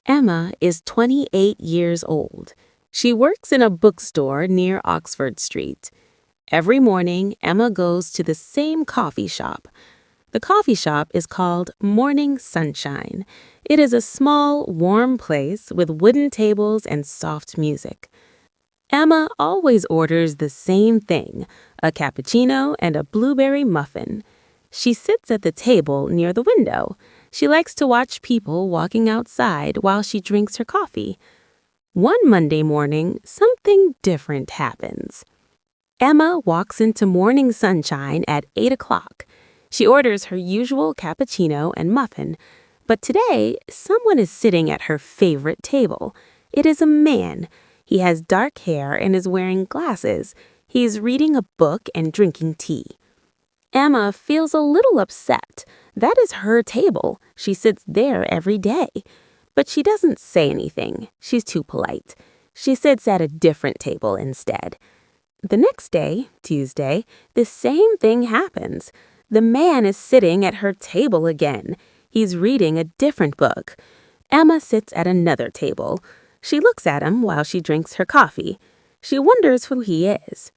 Emma is 28 years old. She works in a bookstore near Oxford Street. Every morning, Emma goes to the same coffee shop. The coffee shop is called Morning Sunshine. It is a small, warm place with wooden tables and soft music. Emma always orders the same thing, a cappuccino and a blueberry muffin. She sits at the table near the window. She likes to watch people walking outside while she drinks her coffee. One Monday morning, something different happens. Emma walks into Morning Sunshine at 8 o'clock. She orders her usual cappuccino and muffin, but today someone is sitting at her favorite table. It is a man. He has dark hair and is wearing glasses. He is reading a book and drinking tea. Emma feels a little upset. That is her table. She sits there every day. But she doesn't say anything. She's too polite. She sits at a different table instead. The next day, Tuesday, the same thing happens. The man is sitting at her table again. He's reading a different book. Emma sits at another table. She looks at him while she drinks her coffee. She wonders who he is.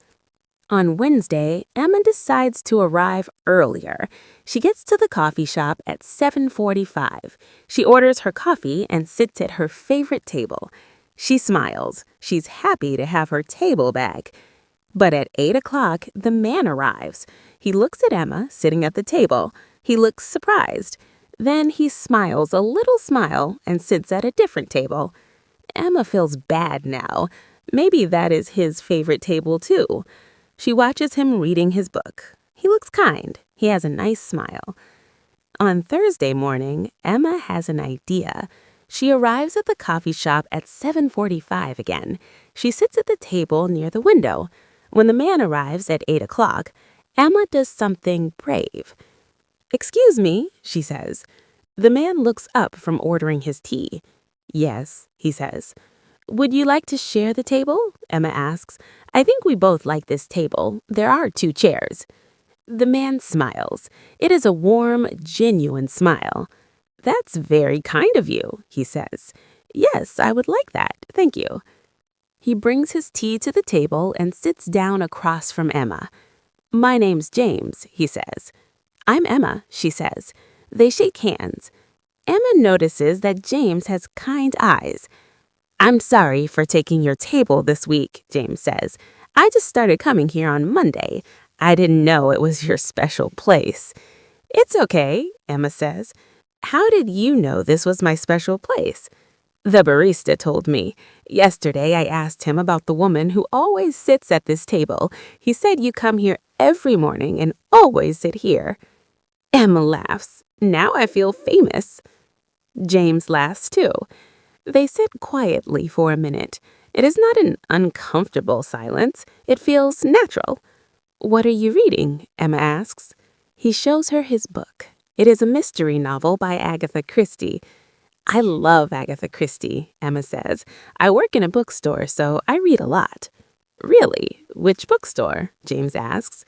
On Wednesday, Emma decides to arrive earlier. She gets to the coffee shop at 7:45. She orders her coffee and sits at her favorite table. She smiles. She's happy to have her table back. But at 8 o'clock, the man arrives. He looks at Emma sitting at the table. He looks surprised. Then he smiles a little smile and sits at a different table. Emma feels bad now. Maybe that is his favorite table too. She watches him reading his book. He looks kind. He has a nice smile. On Thursday morning, Emma has an idea. She arrives at the coffee shop at 7:45 again. She sits at the table near the window. When the man arrives at 8 o'clock, Emma does something brave. "Excuse me," she says. The man looks up from ordering his tea. "Yes," he says. "Would you like to share the table?" Emma asks. "I think we both like this table. There are 2 chairs." The man smiles. It is a warm, genuine smile. "That's very kind of you," he says. "Yes, I would like that. Thank you." He brings his tea to the table and sits down across from Emma. "My name's James," he says. "I'm Emma," she says. They shake hands. Emma notices that James has kind eyes. "I'm sorry for taking your table this week," James says. "I just started coming here on Monday. I didn't know it was your special place." "It's okay," Emma says. "How did you know this was my special place?" "The barista told me. Yesterday I asked him about the woman who always sits at this table. He said you come here every morning and always sit here." Emma laughs. "Now I feel famous." James laughs too. They sit quietly for a minute. It is not an uncomfortable silence. It feels natural. "What are you reading?" Emma asks. He shows her his book. It is a mystery novel by Agatha Christie. "I love Agatha Christie," Emma says. "I work in a bookstore, so I read a lot." "Really? Which bookstore?" James asks.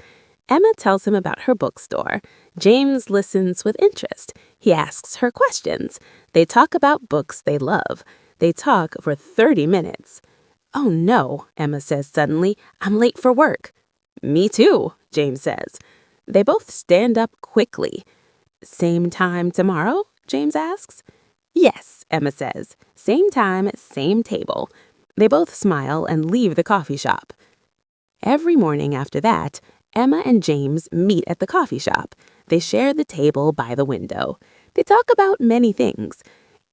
Emma tells him about her bookstore. James listens with interest. He asks her questions. They talk about books they love. They talk for 30 minutes. "Oh no," Emma says suddenly. "I'm late for work." "Me too," James says. They both stand up quickly. "Same time tomorrow?" James asks. "Yes," Emma says. "Same time, same table." They both smile and leave the coffee shop. Every morning after that, Emma and James meet at the coffee shop. They share the table by the window. They talk about many things.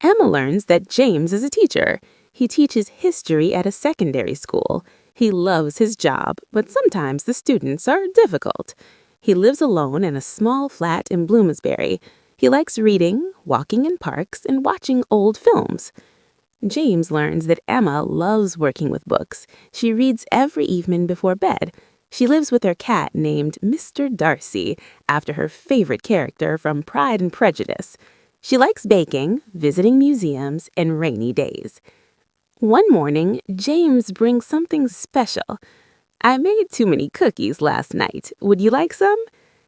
Emma learns that James is a teacher. He teaches history at a secondary school. He loves his job, but sometimes the students are difficult. He lives alone in a small flat in Bloomsbury. He likes reading, walking in parks, and watching old films. James learns that Emma loves working with books. She reads every evening before bed. She lives with her cat named Mr. Darcy, after her favorite character from Pride and Prejudice. She likes baking, visiting museums, and rainy days. One morning, James brings something special. "I made too many cookies last night. Would you like some?"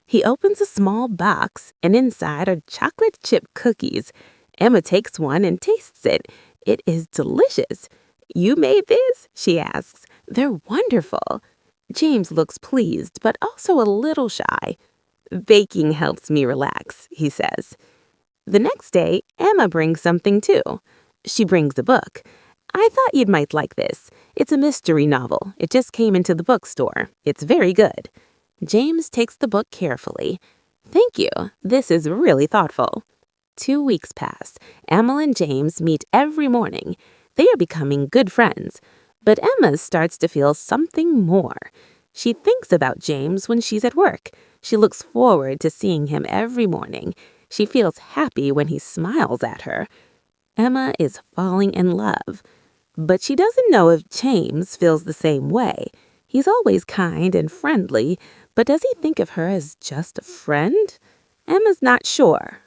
He opens a small box, and inside are chocolate chip cookies. Emma takes one and tastes it. It is delicious. "You made this?" she asks. "They're wonderful." James looks pleased, but also a little shy. "Baking helps me relax," he says. The next day, Emma brings something too. She brings a book. "I thought you might like this. It's a mystery novel. It just came into the bookstore. It's very good." James takes the book carefully. "Thank you. This is really thoughtful." 2 weeks pass. Emma and James meet every morning. They are becoming good friends. But Emma starts to feel something more. She thinks about James when she's at work. She looks forward to seeing him every morning. She feels happy when he smiles at her. Emma is falling in love. But she doesn't know if James feels the same way. He's always kind and friendly, but does he think of her as just a friend? Emma's not sure.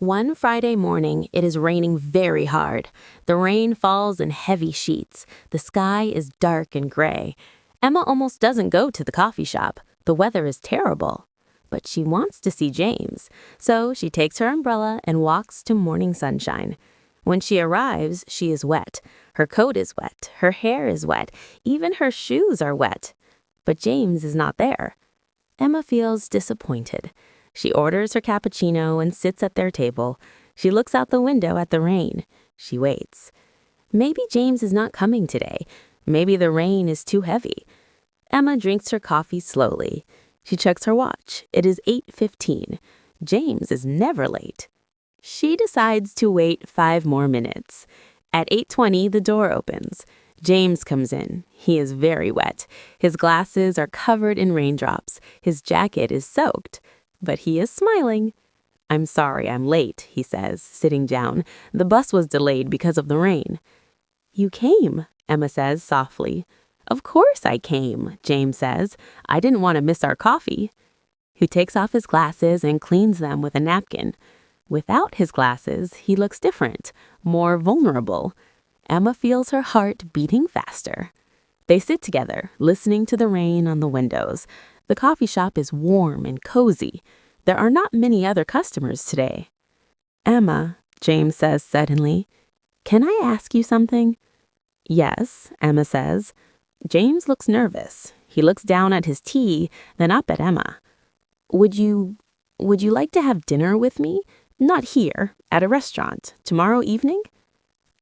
One Friday morning, it is raining very hard. The rain falls in heavy sheets. The sky is dark and gray. Emma almost doesn't go to the coffee shop. The weather is terrible. But she wants to see James, so she takes her umbrella and walks to morning sunshine. When she arrives, she is wet. Her coat is wet. Her hair is wet. Even her shoes are wet. But James is not there. Emma feels disappointed. She orders her cappuccino and sits at their table. She looks out the window at the rain. She waits. Maybe James is not coming today. Maybe the rain is too heavy. Emma drinks her coffee slowly. She checks her watch. It is 8:15. James is never late. She decides to wait 5 more minutes. At 8:20, the door opens. James comes in. He is very wet. His glasses are covered in raindrops. His jacket is soaked. But he is smiling. "I'm sorry I'm late," he says, sitting down. "The bus was delayed because of the rain." "You came," Emma says softly. "Of course I came," James says. "I didn't want to miss our coffee." He takes off his glasses and cleans them with a napkin. Without his glasses, he looks different, more vulnerable. Emma feels her heart beating faster. They sit together, listening to the rain on the windows. The coffee shop is warm and cozy. There are not many other customers today. "Emma," James says suddenly, "can I ask you something?" "Yes," Emma says. James looks nervous. He looks down at his tea, then up at Emma. Would you like to have dinner with me? Not here, at a restaurant, tomorrow evening?"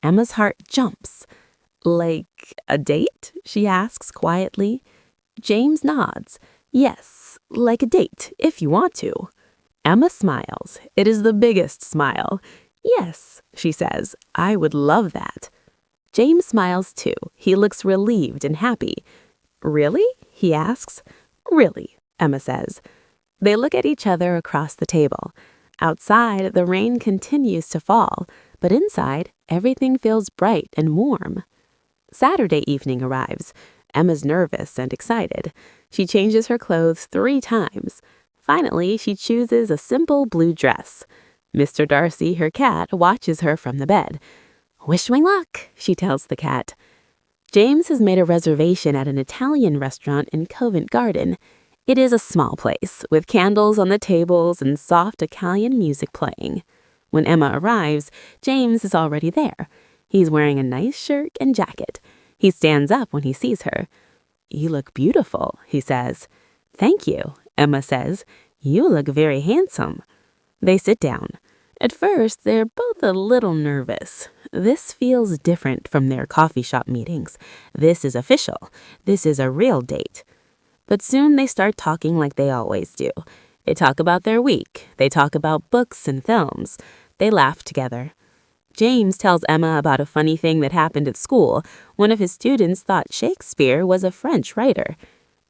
Emma's heart jumps. "Like a date?" she asks quietly. James nods. "Yes, like a date, if you want to." Emma smiles. It is the biggest smile. "Yes," she says, "I would love that." James smiles too. He looks relieved and happy. "Really?" he asks. "Really," Emma says. They look at each other across the table. Outside, the rain continues to fall, but inside, everything feels bright and warm. Saturday evening arrives. Emma's nervous and excited. She changes her clothes 3 times. Finally, she chooses a simple blue dress. Mr. Darcy, her cat, watches her from the bed. "Wish me luck," she tells the cat. James has made a reservation at an Italian restaurant in Covent Garden. It is a small place, with candles on the tables and soft Italian music playing. When Emma arrives, James is already there. He's wearing a nice shirt and jacket. He stands up when he sees her. "You look beautiful," he says. "Thank you," Emma says. "You look very handsome." They sit down. At first, they're both a little nervous. This feels different from their coffee shop meetings. This is official. This is a real date. But soon they start talking like they always do. They talk about their week. They talk about books and films. They laugh together. James tells Emma about a funny thing that happened at school. One of his students thought Shakespeare was a French writer.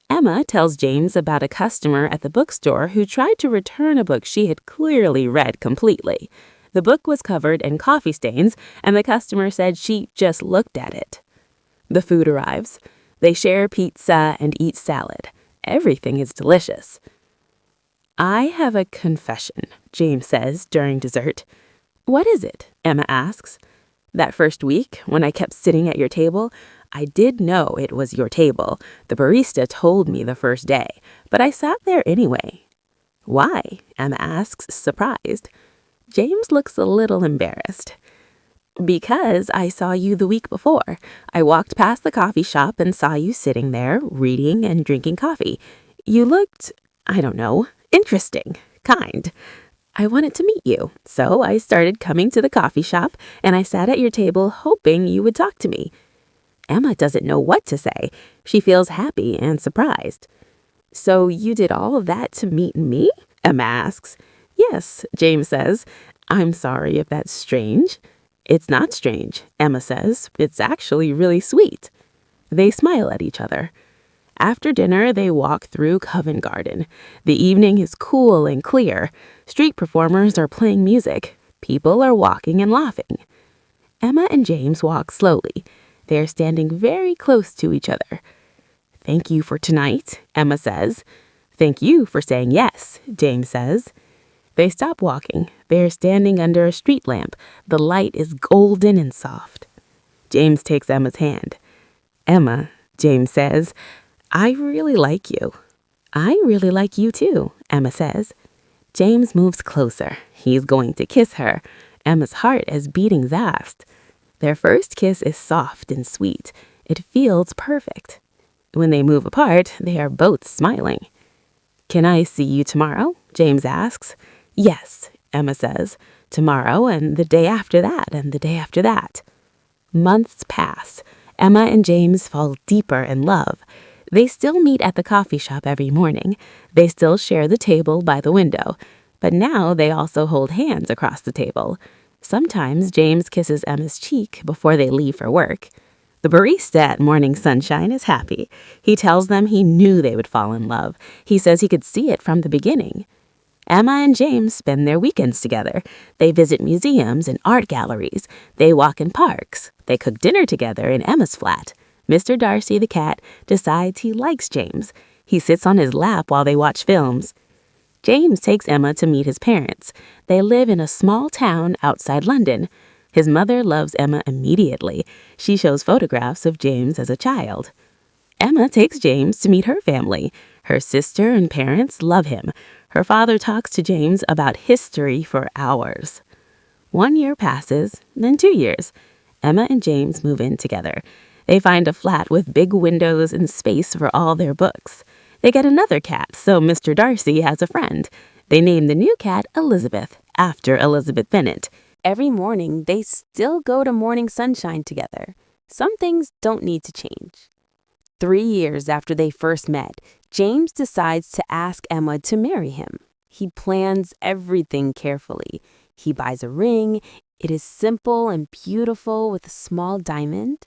Emma tells James about a customer at the bookstore who tried to return a book she had clearly read completely. The book was covered in coffee stains, and the customer said she just looked at it. The food arrives. They share pizza and eat salad. Everything is delicious. "I have a confession," James says during dessert. "What is it?" Emma asks. "That first week, when I kept sitting at your table, I did know it was your table. The barista told me the first day, but I sat there anyway." "Why?" Emma asks, surprised. James looks a little embarrassed. Because I saw you the week before. I walked past the coffee shop and saw you sitting there, reading and drinking coffee. You looked, I don't know, interesting, kind. I wanted to meet you, so I started coming to the coffee shop and I sat at your table hoping you would talk to me. Emma doesn't know what to say. She feels happy and surprised. So you did all of that to meet me? Emma asks. Yes, James says. I'm sorry if that's strange. It's not strange, Emma says. It's actually really sweet. They smile at each other. After dinner, they walk through Covent Garden. The evening is cool and clear. Street performers are playing music. People are walking and laughing. Emma and James walk slowly. They are standing very close to each other. Thank you for tonight, Emma says. Thank you for saying yes, James says. They stop walking. They are standing under a street lamp. The light is golden and soft. James takes Emma's hand. Emma, James says, I really like you. I really like you too, Emma says. James moves closer. He's going to kiss her. Emma's heart is beating fast. Their first kiss is soft and sweet. It feels perfect. When they move apart, they are both smiling. Can I see you tomorrow? James asks. Yes, Emma says. Tomorrow and the day after that and the day after that. Months pass. Emma and James fall deeper in love. They still meet at the coffee shop every morning. They still share the table by the window. But now they also hold hands across the table. Sometimes James kisses Emma's cheek before they leave for work. The barista at Morning Sunshine is happy. He tells them he knew they would fall in love. He says he could see it from the beginning. Emma and James spend their weekends together. They visit museums and art galleries. They walk in parks. They cook dinner together in Emma's flat. Mr. Darcy the cat decides he likes James. He sits on his lap while they watch films. James takes Emma to meet his parents. They live in a small town outside London. His mother loves Emma immediately. She shows photographs of James as a child. Emma takes James to meet her family. Her sister and parents love him. Her father talks to James about history for hours. 1 year passes, then 2 years. Emma and James move in together. They find a flat with big windows and space for all their books. They get another cat, so Mr. Darcy has a friend. They name the new cat Elizabeth, after Elizabeth Bennet. Every morning, they still go to Morning Sunshine together. Some things don't need to change. 3 years after they first met, James decides to ask Emma to marry him. He plans everything carefully. He buys a ring. It is simple and beautiful with a small diamond.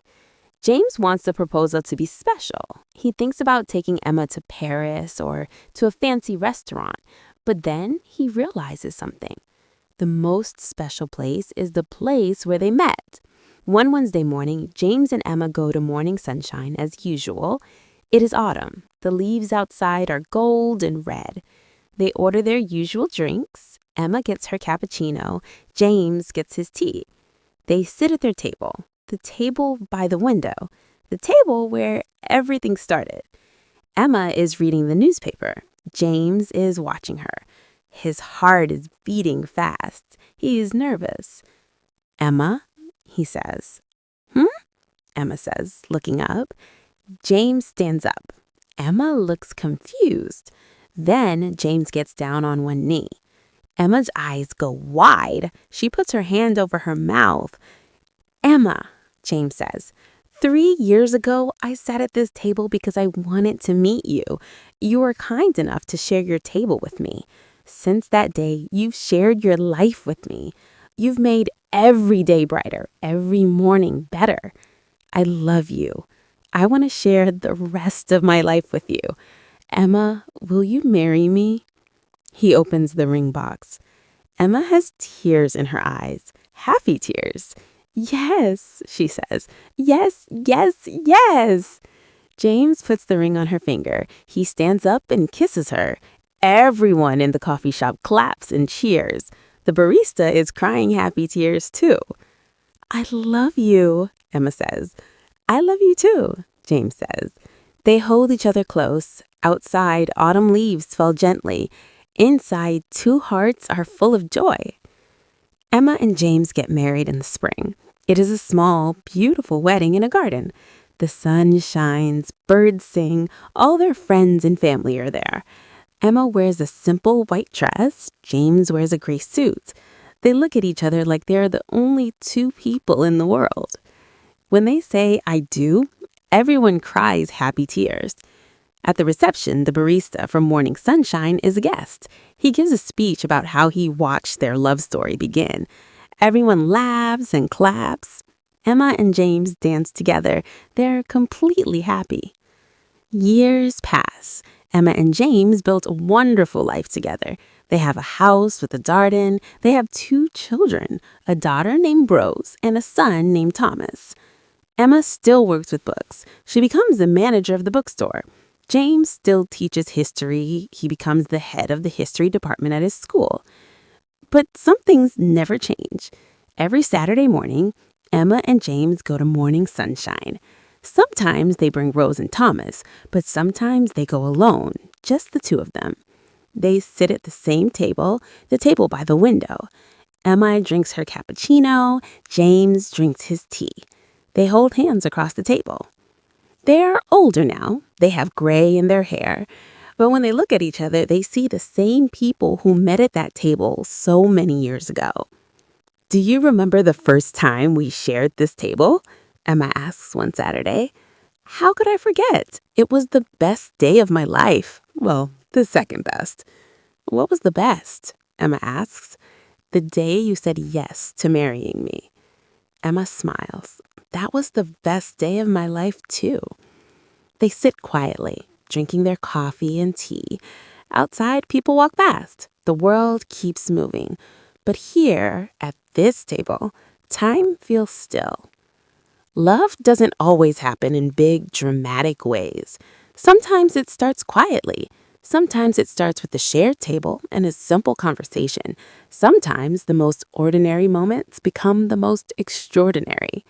James wants the proposal to be special. He thinks about taking Emma to Paris or to a fancy restaurant, but then he realizes something. The most special place is the place where they met. One Wednesday morning, James and Emma go to Morning Sunshine as usual. It is autumn. The leaves outside are gold and red. They order their usual drinks. Emma gets her cappuccino. James gets his tea. They sit at their table, the table by the window, the table where everything started. Emma is reading the newspaper. James is watching her. His heart is beating fast. He is nervous. Emma, he says. Emma says, looking up. James stands up. Emma looks confused. Then James gets down on one knee. Emma's eyes go wide. She puts her hand over her mouth. Emma, James says, 3 years ago, I sat at this table because I wanted to meet you. You were kind enough to share your table with me. Since that day, you've shared your life with me. You've made every day brighter, every morning better. I love you. I want to share the rest of my life with you. Emma, will you marry me? He opens the ring box. Emma has tears in her eyes, happy tears. Yes, she says. Yes, yes, yes. James puts the ring on her finger. He stands up and kisses her. Everyone in the coffee shop claps and cheers. The barista is crying happy tears too. I love you, Emma says. I love you too, James says. They hold each other close. Outside, autumn leaves fall gently. Inside, two hearts are full of joy. Emma and James get married in the spring. It is a small, beautiful wedding in a garden. The sun shines, birds sing, all their friends and family are there. Emma wears a simple white dress, James wears a gray suit. They look at each other like they're the only two people in the world. When they say, "I do," everyone cries happy tears. At the reception, the barista from Morning Sunshine is a guest. He gives a speech about how he watched their love story begin. Everyone laughs and claps. Emma and James dance together. They're completely happy. Years pass. Emma and James built a wonderful life together. They have a house with a garden. They have 2 children, a daughter named Rose and a son named Thomas. Emma still works with books. She becomes the manager of the bookstore. James still teaches history. He becomes the head of the history department at his school. But some things never change. Every Saturday morning, Emma and James go to Morning Sunshine. Sometimes they bring Rose and Thomas, but sometimes they go alone, just the two of them. They sit at the same table, the table by the window. Emma drinks her cappuccino, James drinks his tea. They hold hands across the table. They're older now. They have gray in their hair. But when they look at each other, they see the same people who met at that table so many years ago. "Do you remember the first time we shared this table?" Emma asks one Saturday. "How could I forget? It was the best day of my life. Well, the second best." "What was the best?" Emma asks. "The day you said yes to marrying me." Emma smiles. "That was the best day of my life, too." They sit quietly, drinking their coffee and tea. Outside, people walk past. The world keeps moving. But here, at this table, time feels still. Love doesn't always happen in big, dramatic ways. Sometimes it starts quietly. Sometimes it starts with a shared table and a simple conversation. Sometimes the most ordinary moments become the most extraordinary.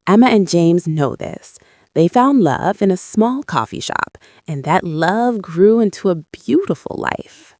Emma and James know this. They found love in a small coffee shop, and that love grew into a beautiful life.